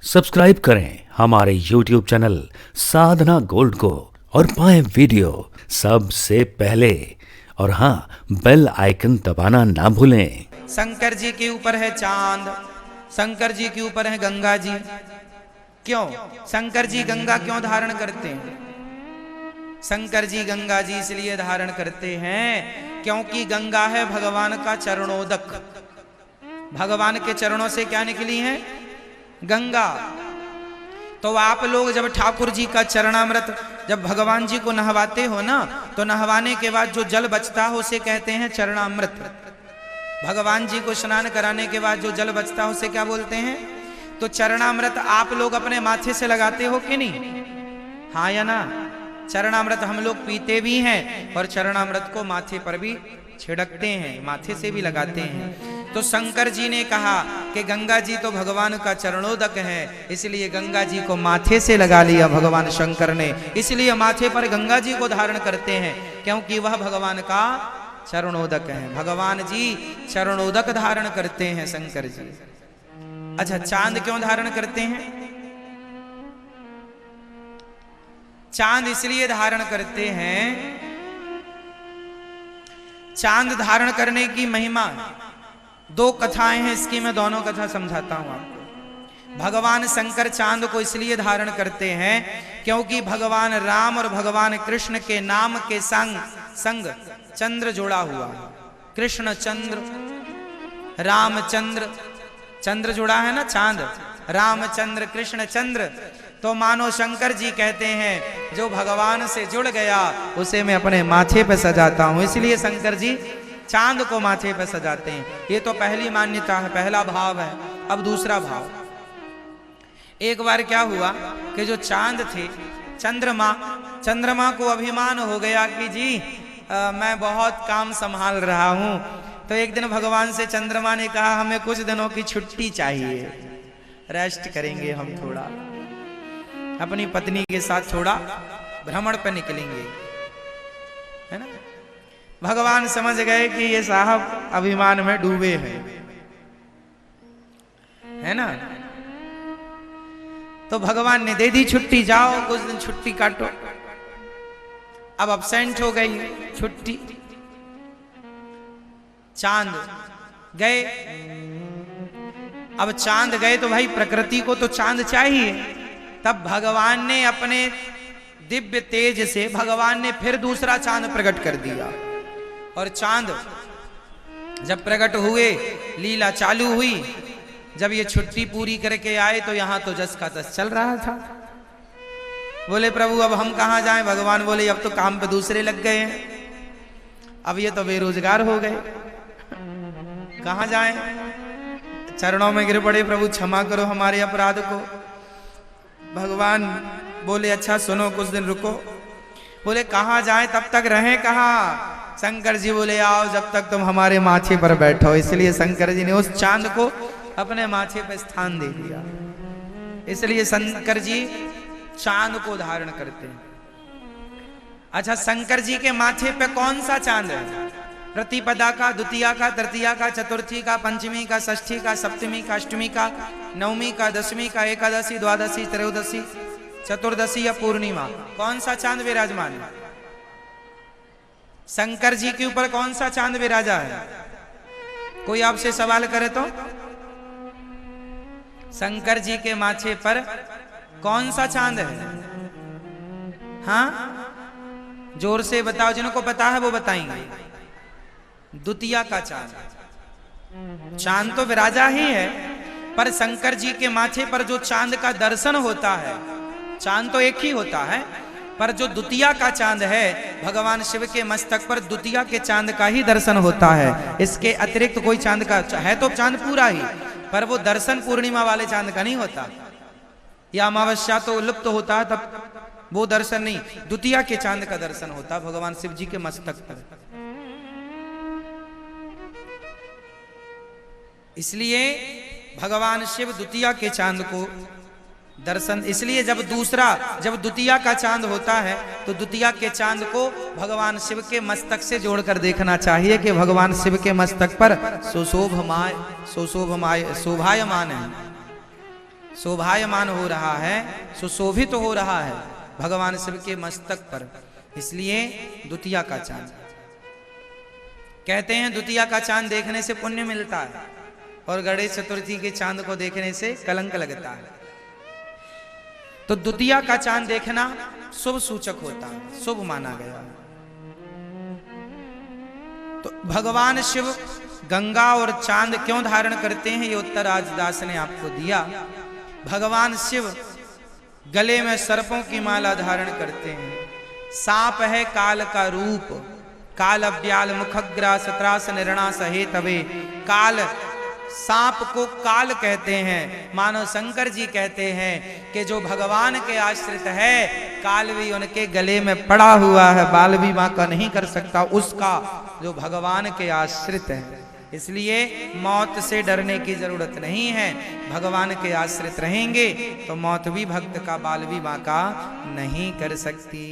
Subscribe करें हमारे YouTube channel साधना gold को और पाएं वीडियो सबसे पहले। और हाँ, बेल आइकन दबाना ना भूलें। शंकर जी के ऊपर है चांद, शंकर जी के ऊपर है गंगा जी। क्यों शंकर जी गंगा क्यों धारण करते हैं? शंकर जी गंगा जी इसलिए धारण करते हैं क्योंकि गंगा है भगवान का चरणोदक। भगवान के चरणों से क्या निकली है? गंगा। तो आप लोग जब ठाकुर जी का चरणामृत जब भगवान जी को नहवाते हो ना, तो नहवाने के बाद जो जल बचता है उसे कहते हैं चरणामृत। भगवान जी को स्नान कराने के बाद जो जल बचता है उसे क्या बोलते हैं? तो चरणामृत आप लोग अपने माथे से लगाते हो कि नहीं? हाँ या ना? चरणामृत हम लोग पीते भी हैं और चरणामृत को माथे पर भी छिड़कते हैं, माथे से भी लगाते हैं। तो शंकर जी ने कहा कि गंगा जी तो भगवान का चरणोदक है, इसलिए गंगा जी को माथे से लगा लिया भगवान शंकर ने। इसलिए माथे पर गंगा जी को धारण करते हैं क्योंकि वह भगवान का चरणोदक है। भगवान जी चरणोदक धारण करते हैं शंकर जी। अच्छा, चांद क्यों धारण करते हैं? चांद इसलिए धारण करते हैं, चांद धारण करने की महिमा दो कथाएं हैं, इसकी मैं दोनों कथा समझाता हूं आपको। भगवान शंकर चांद को इसलिए धारण करते हैं क्योंकि भगवान राम और भगवान कृष्ण के नाम के संग चंद्र जोड़ा हुआ है। कृष्ण चंद्र, रामचंद्र, चंद्र जुड़ा है ना, चांद, रामचंद्र, कृष्ण चंद्र। तो मानो शंकर जी कहते हैं जो भगवान से जुड़ गया उसे मैं अपने माथे पे सजाता हूं, इसलिए शंकर जी चांद को माथे पे सजाते हैं। ये तो पहली मान्यता है, पहला भाव है। अब दूसरा भाव। एक बार क्या हुआ कि जो चांद थे, चंद्रमा को अभिमान हो गया कि जी मैं बहुत काम संभाल रहा हूं। तो एक दिन भगवान से चंद्रमा ने कहा हमें कुछ दिनों की छुट्टी चाहिए, रेस्ट करेंगे हम, थोड़ा अपनी पत्नी के साथ थोड़ा भ्रमण पर निकलेंगे, है ना। भगवान समझ गए कि ये साहब अभिमान में डूबे हैं, है ना। तो भगवान ने दे दी छुट्टी, जाओ कुछ दिन छुट्टी काटो। अब अब्सेंट हो गई छुट्टी, चांद गए। अब चांद गए तो भाई प्रकृति को तो चांद चाहिए। तब भगवान ने अपने दिव्य तेज से भगवान ने फिर दूसरा चांद प्रकट कर दिया। और चांद जब प्रकट हुए, लीला चालू हुई। जब ये छुट्टी पूरी करके आए तो यहां तो जस का तस चल रहा था। बोले प्रभु अब हम कहां जाएं? भगवान बोले अब तो काम पे दूसरे लग गए हैं, अब ये तो बेरोजगार हो गए, कहां जाएं? चरणों में गिर पड़े, प्रभु क्षमा करो हमारे अपराध को। भगवान बोले अच्छा सुनो, कुछ दिन रुको। बोले कहां जाएं, तब तक रहें कहां? शंकर जी बोले आओ जब तक तुम हमारे माथे पर बैठो। इसलिए शंकर जी ने उस चांद को अपने माथे पर स्थान दे दिया। इसलिए शंकर जी चांद को धारण करते हैं। अच्छा, शंकर जी के माथे पे कौन सा चांद है? प्रतिपदा का, द्वितीया का, तृतीया का, चतुर्थी का, पंचमी का, षष्ठी का, सप्तमी का, अष्टमी का, नवमी का, दशमी का, एकादशी, द्वादशी, त्रयोदशी, चतुर्दशी या पूर्णिमा, कौन सा चांद विराजमान है? शंकर जी के ऊपर कौन सा चांद विराजा है? कोई आपसे सवाल करे तो शंकर जी के माथे पर कौन सा चांद है? हाँ, जोर से बताओ, जिनको पता है वो बताएंगे। द्वितीया का चांद। चांद तो विराजा ही है, पर शंकर जी के माथे पर जो चांद का दर्शन होता है, चांद तो एक ही होता है, पर जो द्वितीया का चांद है भगवान शिव के मस्तक पर द्वितीया के चांद का ही दर्शन होता है। इसके अतिरिक्त कोई चांद का है तो चांद पूरा ही, पर वो दर्शन पूर्णिमा वाले चांद का नहीं होता, या अमावस्या तो लुप्त होता है तब वो दर्शन नहीं, द्वितीया के चांद का दर्शन होता है भगवान शिव जी के मस्तक पर। इसलिए भगवान शिव द्वितीया के चांद को दर्शन, इसलिए जब द्वितीया का चांद होता है तो द्वितीया के चांद को भगवान शिव के मस्तक से जोड़कर देखना चाहिए कि भगवान शिव के मस्तक पर सुशोभायमान है। शोभायमान हो रहा है, सुशोभित हो रहा है भगवान शिव के मस्तक पर, इसलिए द्वितीया का चांद। कहते हैं द्वितीया का चांद देखने से पुण्य मिलता है और गणेश चतुर्थी के चांद को देखने से कलंक लगता है। तो द्वितीया का चांद देखना शुभ सूचक होता है, शुभ माना गया। तो भगवान शिव गंगा और चांद क्यों धारण करते हैं, ये उत्तर आज दास ने आपको दिया। भगवान शिव गले में सर्पों की माला धारण करते हैं। सांप है काल का रूप, काल अव्याल मुखग्रास त्रास निर्णास हेतवे। काल, सांप को काल कहते हैं। मानो शंकर जी कहते हैं कि जो भगवान के आश्रित है, काल भी उनके गले में पड़ा हुआ है, बाल भी बांका नहीं कर सकता उसका, जो भगवान के आश्रित है। इसलिए मौत से डरने की जरूरत नहीं है। भगवान के आश्रित रहेंगे तो मौत भी भक्त का बाल भी बांका नहीं कर सकती।